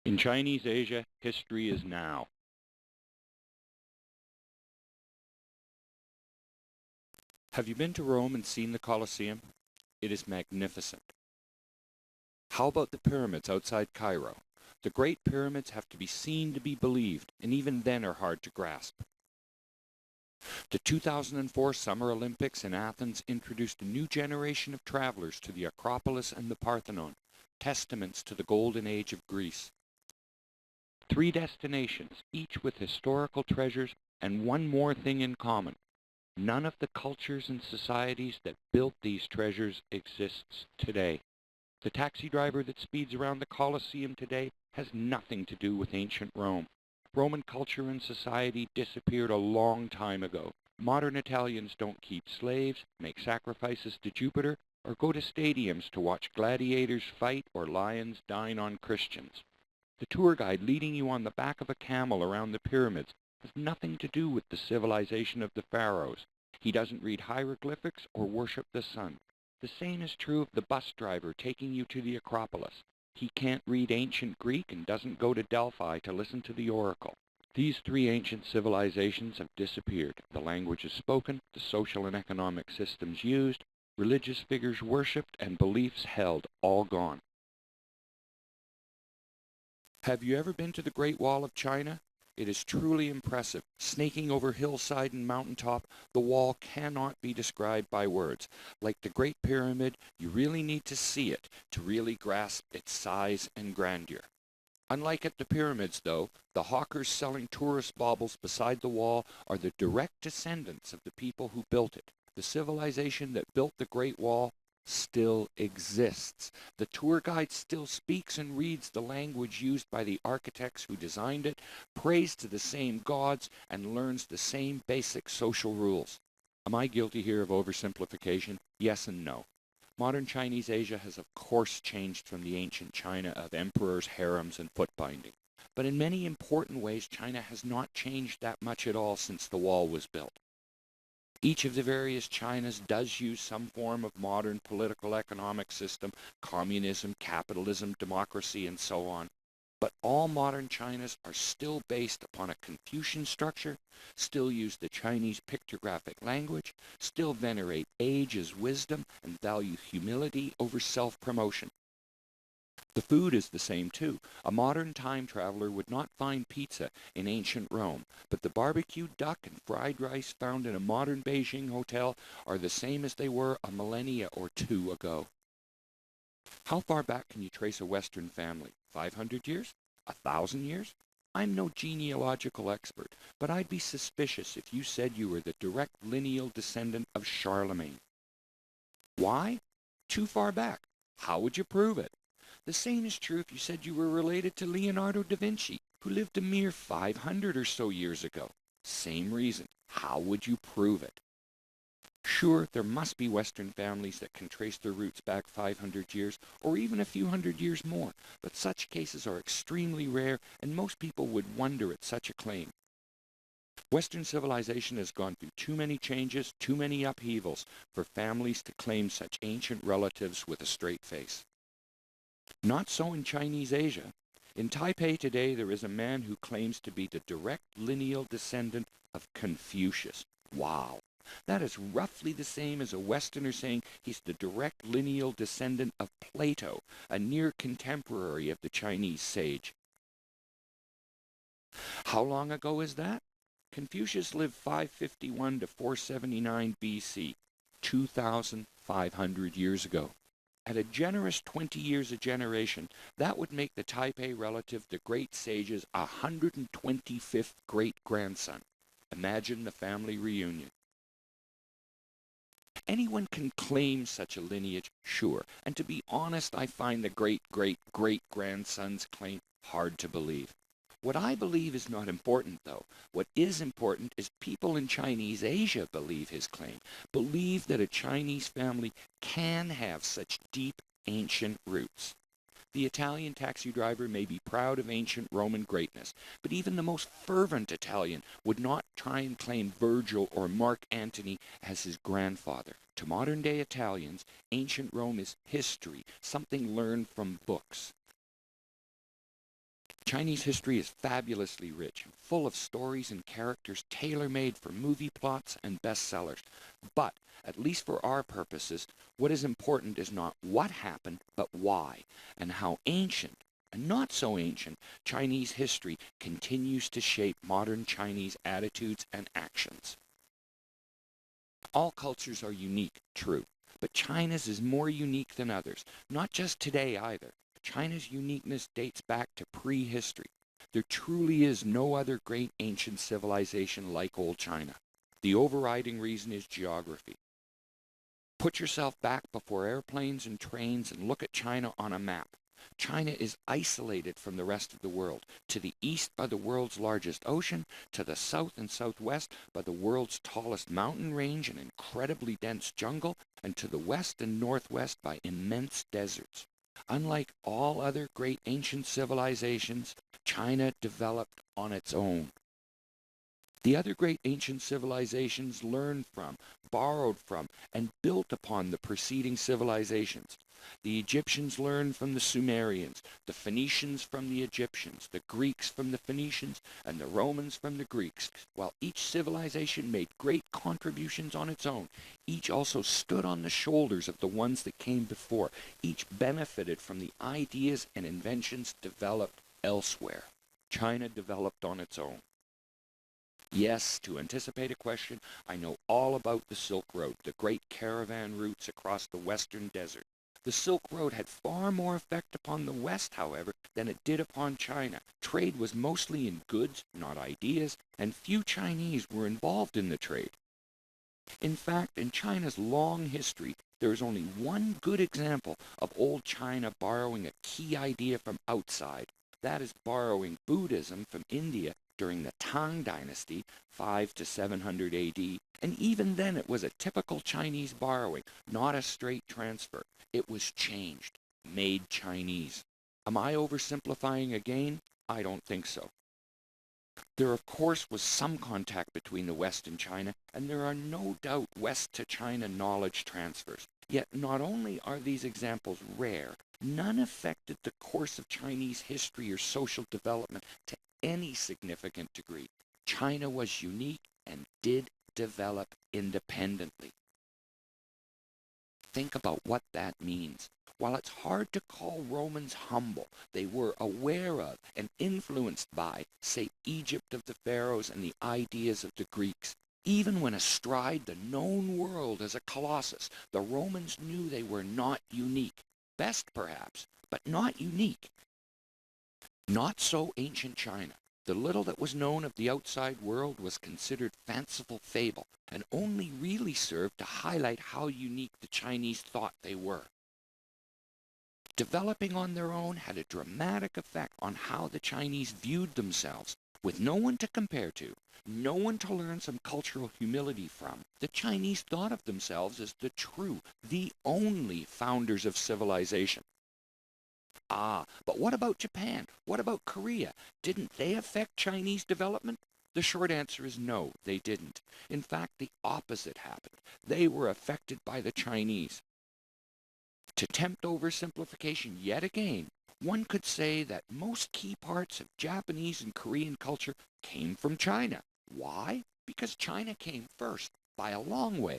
In Chinese Asia, history is now. Have you been to Rome and seen the Colosseum? It is magnificent. How about the pyramids outside Cairo? The Great Pyramids have to be seen to be believed, and even then are hard to grasp. The 2004 Summer Olympics in Athens introduced a new generation of travelers to the Acropolis and the Parthenon, testaments to the golden age of Greece. 3 destinations, each with historical treasures and one more thing in common. None of the cultures and societies that built these treasures exists today. The taxi driver that speeds around the Colosseum today has nothing to do with ancient Rome. Roman culture and society disappeared a long time ago. Modern Italians don't keep slaves, make sacrifices to Jupiter, or go to stadiums to watch gladiators fight or lions dine on Christians. The tour guide leading you on the back of a camel around the pyramids has nothing to do with the civilization of the pharaohs. He doesn't read hieroglyphics or worship the sun. The same is true of the bus driver taking you to the Acropolis. He can't read ancient Greek and doesn't go to Delphi to listen to the oracle. These 3 ancient civilizations have disappeared. The language is spoken, the social and economic systems used, religious figures worshipped, and beliefs held, all gone. Have you ever been to the Great Wall of China? It is truly impressive. Snaking over hillside and mountaintop, the wall cannot be described by words. Like the Great Pyramid, you really need to see it to really grasp its size and grandeur. Unlike at the pyramids, though, the hawkers selling tourist baubles beside the wall are the direct descendants of the people who built it. The civilization that built the Great Wall still exists. The tour guide still speaks and reads the language used by the architects who designed it, prays to the same gods, and learns the same basic social rules. Am I guilty here of oversimplification? Yes and no. Modern Chinese Asia has of course changed from the ancient China of emperors, harems, and foot binding. But in many important ways, China has not changed that much at all since the wall was built. Each of the various Chinas does use some form of modern political economic system, communism, capitalism, democracy, and so on. But all modern Chinas are still based upon a Confucian structure, still use the Chinese pictographic language, still venerate age as wisdom, and value humility over self-promotion. The food is the same too. A modern time traveler would not find pizza in ancient Rome, but the barbecued duck and fried rice found in a modern Beijing hotel are the same as they were a millennia or 2 ago. How far back can you trace a Western family? 500 years? 1,000 years? I'm no genealogical expert, but I'd be suspicious if you said you were the direct lineal descendant of Charlemagne. Why? Too far back. How would you prove it? The same is true if you said you were related to Leonardo da Vinci, who lived a mere 500 or so years ago. Same reason. How would you prove it? Sure, there must be Western families that can trace their roots back 500 years, or even a few hundred years more, but such cases are extremely rare, and most people would wonder at such a claim. Western civilization has gone through too many changes, too many upheavals, for families to claim such ancient relatives with a straight face. Not so in Chinese Asia. In Taipei today, there is a man who claims to be the direct lineal descendant of Confucius. Wow! That is roughly the same as a Westerner saying he's the direct lineal descendant of Plato, a near contemporary of the Chinese sage. How long ago is that? Confucius lived 551 to 479 BC, 2,500 years ago. At a generous 20 years a generation, that would make the Taipei relative the great sage's 125th great-grandson. Imagine the family reunion. Anyone can claim such a lineage, sure, and to be honest, I find the great-great-great-grandson's claim hard to believe. What I believe is not important, though. What is important is people in Chinese Asia believe his claim, believe that a Chinese family can have such deep, ancient roots. The Italian taxi driver may be proud of ancient Roman greatness, but even the most fervent Italian would not try and claim Virgil or Mark Antony as his grandfather. To modern-day Italians, ancient Rome is history, something learned from books. Chinese history is fabulously rich, full of stories and characters tailor-made for movie plots and bestsellers. But, at least for our purposes, what is important is not what happened, but why, and how ancient, and not so ancient, Chinese history continues to shape modern Chinese attitudes and actions. All cultures are unique, true, but China's is more unique than others, not just today either. China's uniqueness dates back to prehistory. There truly is no other great ancient civilization like old China. The overriding reason is geography. Put yourself back before airplanes and trains and look at China on a map. China is isolated from the rest of the world, to the east by the world's largest ocean, to the south and southwest by the world's tallest mountain range and incredibly dense jungle, and to the west and northwest by immense deserts. Unlike all other great ancient civilizations, China developed on its own. The other great ancient civilizations learned from, borrowed from, and built upon the preceding civilizations. The Egyptians learned from the Sumerians, the Phoenicians from the Egyptians, the Greeks from the Phoenicians, and the Romans from the Greeks. While each civilization made great contributions on its own, each also stood on the shoulders of the ones that came before. Each benefited from the ideas and inventions developed elsewhere. China developed on its own. Yes, to anticipate a question, I know all about the Silk Road, the great caravan routes across the western desert. The Silk Road had far more effect upon the West, however, than it did upon China. Trade was mostly in goods, not ideas, and few Chinese were involved in the trade. In fact, in China's long history, there is only one good example of old China borrowing a key idea from outside. That is borrowing Buddhism from India during the Tang Dynasty, 5 to 700 AD, and even then it was a typical Chinese borrowing, not a straight transfer. It was changed, made Chinese. Am I oversimplifying again? I don't think so. There, of course, was some contact between the West and China, and there are no doubt West to China knowledge transfers. Yet not only are these examples rare, none affected the course of Chinese history or social development to any significant degree. China was unique and did develop independently. Think about what that means. While it's hard to call Romans humble, they were aware of and influenced by, say, Egypt of the pharaohs and the ideas of the Greeks. Even when astride the known world as a colossus, the Romans knew they were not unique. Best, perhaps, but not unique. Not so ancient China. The little that was known of the outside world was considered fanciful fable, and only really served to highlight how unique the Chinese thought they were. Developing on their own had a dramatic effect on how the Chinese viewed themselves. With no one to compare to, no one to learn some cultural humility from, the Chinese thought of themselves as the true, the only founders of civilization. But what about Japan? What about Korea? Didn't they affect Chinese development? The short answer is no, they didn't. In fact, the opposite happened. They were affected by the Chinese. To tempt oversimplification yet again, one could say that most key parts of Japanese and Korean culture came from China. Why? Because China came first, by a long way.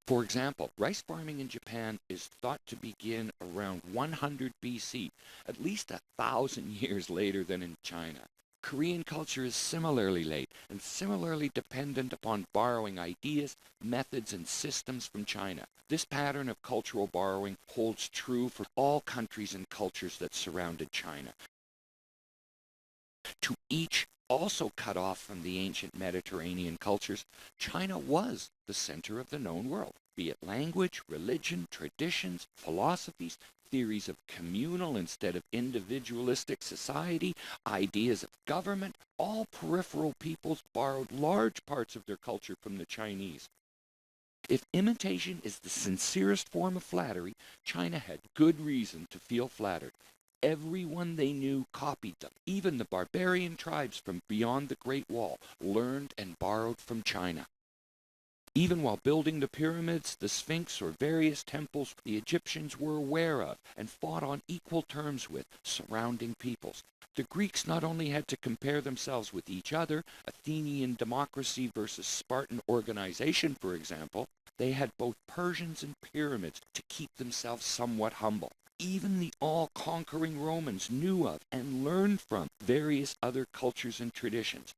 For example, rice farming in Japan is thought to begin around 100 BC, at least 1,000 years later than in China. Korean culture is similarly late and similarly dependent upon borrowing ideas, methods, and systems from China. This pattern of cultural borrowing holds true for all countries and cultures that surrounded China. To each also cut off from the ancient Mediterranean cultures, China was the center of the known world, be it language, religion, traditions, philosophies, theories of communal instead of individualistic society, ideas of government. All peripheral peoples borrowed large parts of their culture from the Chinese. If imitation is the sincerest form of flattery, China had good reason to feel flattered. Everyone they knew copied them. Even the barbarian tribes from beyond the Great Wall learned and borrowed from China. Even while building the pyramids, the Sphinx, or various temples, the Egyptians were aware of and fought on equal terms with surrounding peoples. The Greeks not only had to compare themselves with each other, Athenian democracy versus Spartan organization, for example, they had both Persians and pyramids to keep themselves somewhat humble. Even the all-conquering Romans knew of and learned from various other cultures and traditions.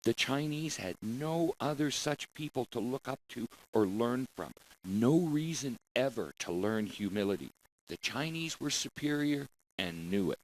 The Chinese had no other such people to look up to or learn from. No reason ever to learn humility. The Chinese were superior and knew it.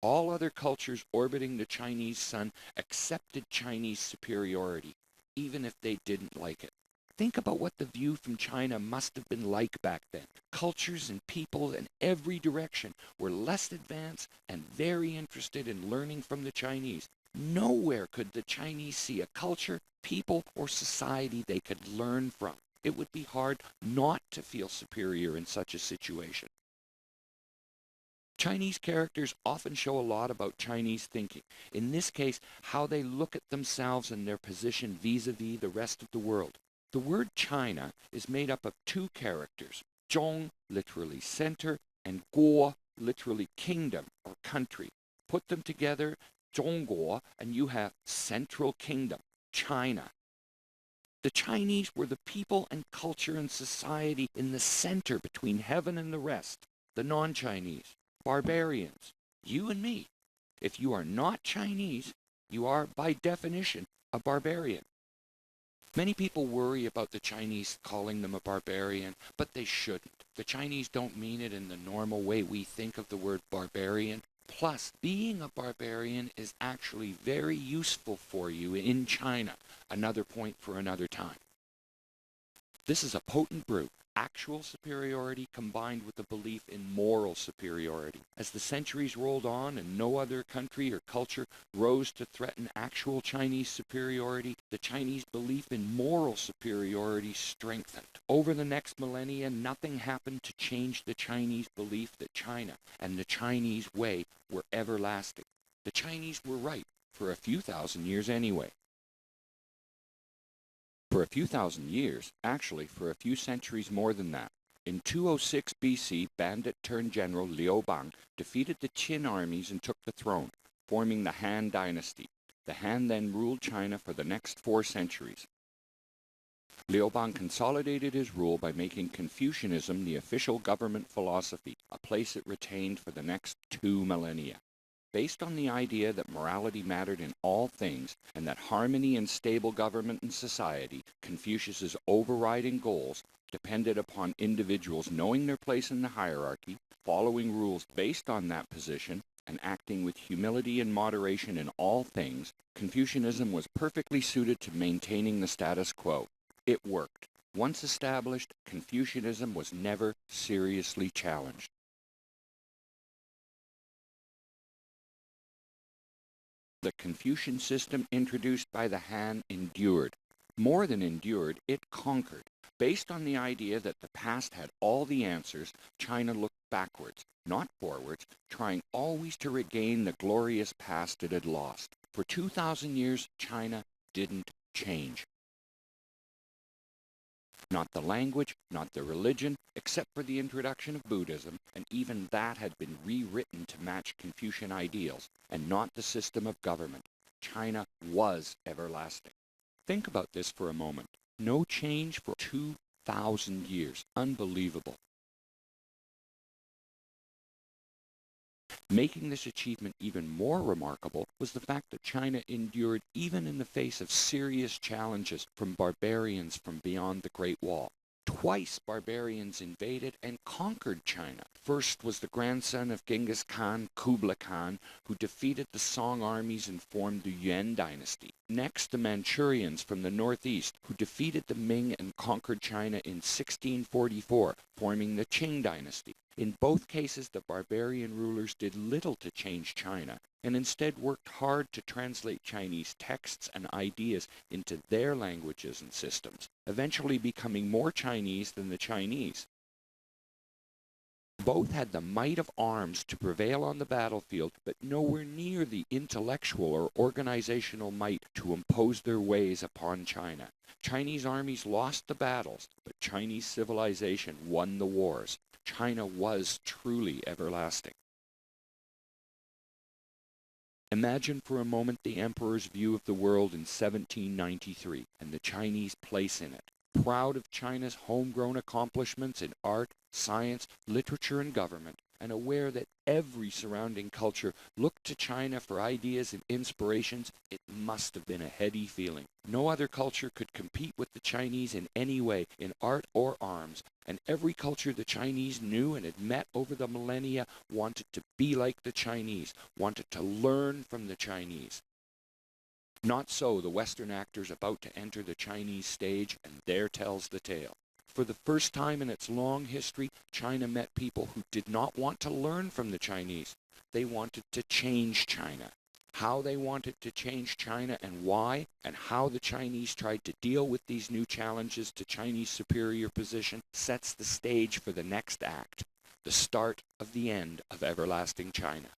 All other cultures orbiting the Chinese sun accepted Chinese superiority, even if they didn't like it. Think about what the view from China must have been like back then. Cultures and people in every direction were less advanced and very interested in learning from the Chinese. Nowhere could the Chinese see a culture, people, or society they could learn from. It would be hard not to feel superior in such a situation. Chinese characters often show a lot about Chinese thinking. In this case, how they look at themselves and their position vis-a-vis the rest of the world. The word China is made up of two characters, Zhong, literally center, and Guo, literally kingdom or country. Put them together, Zhongguo, and you have Central Kingdom, China. The Chinese were the people and culture and society in the center between heaven and the rest, the non-Chinese. Barbarians, you and me. If you are not Chinese, you are by definition a barbarian. Many people worry about the Chinese calling them a barbarian, but they shouldn't. The Chinese don't mean it in the normal way we think of the word barbarian. Plus, being a barbarian is actually very useful for you in China. Another point for another time. This is a potent brew. Actual superiority combined with the belief in moral superiority. As the centuries rolled on and no other country or culture rose to threaten actual Chinese superiority, the Chinese belief in moral superiority strengthened. Over the next millennia, nothing happened to change the Chinese belief that China and the Chinese way were everlasting. The Chinese were right for a few thousand years anyway. For a few thousand years, actually for a few centuries more than that. In 206 BC, bandit-turned-general Liu Bang defeated the Qin armies and took the throne, forming the Han dynasty. The Han then ruled China for the next 4 centuries. Liu Bang consolidated his rule by making Confucianism the official government philosophy, a place it retained for the next 2 millennia. Based on the idea that morality mattered in all things and that harmony and stable government and society, Confucius's overriding goals, depended upon individuals knowing their place in the hierarchy, following rules based on that position, and acting with humility and moderation in all things, Confucianism was perfectly suited to maintaining the status quo. It worked. Once established, Confucianism was never seriously challenged. The Confucian system introduced by the Han endured. More than endured, it conquered. Based on the idea that the past had all the answers, China looked backwards, not forwards, trying always to regain the glorious past it had lost. For 2,000 years, China didn't change. Not the language, not the religion, except for the introduction of Buddhism, and even that had been rewritten to match Confucian ideals, and not the system of government. China was everlasting. Think about this for a moment. No change for 2,000 years. Unbelievable. Making this achievement even more remarkable was the fact that China endured even in the face of serious challenges from barbarians from beyond the Great Wall. Twice barbarians invaded and conquered China. First was the grandson of Genghis Khan, Kublai Khan, who defeated the Song armies and formed the Yuan dynasty. Next, the Manchurians from the northeast, who defeated the Ming and conquered China in 1644, forming the Qing dynasty. In both cases, the barbarian rulers did little to change China, and instead worked hard to translate Chinese texts and ideas into their languages and systems, eventually becoming more Chinese than the Chinese. Both had the might of arms to prevail on the battlefield, but nowhere near the intellectual or organizational might to impose their ways upon China. Chinese armies lost the battles, but Chinese civilization won the wars. China was truly everlasting. Imagine for a moment the emperor's view of the world in 1793 and the Chinese place in it. Proud of China's homegrown accomplishments in art, science, literature, and government, and aware that every surrounding culture looked to China for ideas and inspirations, it must have been a heady feeling. No other culture could compete with the Chinese in any way, in art or arms, and every culture the Chinese knew and had met over the millennia wanted to be like the Chinese, wanted to learn from the Chinese. Not so the Western actors about to enter the Chinese stage, and there tells the tale. For the first time in its long history, China met people who did not want to learn from the Chinese. They wanted to change China. How they wanted to change China and why, and how the Chinese tried to deal with these new challenges to Chinese superior position, sets the stage for the next act, the start of the end of everlasting China.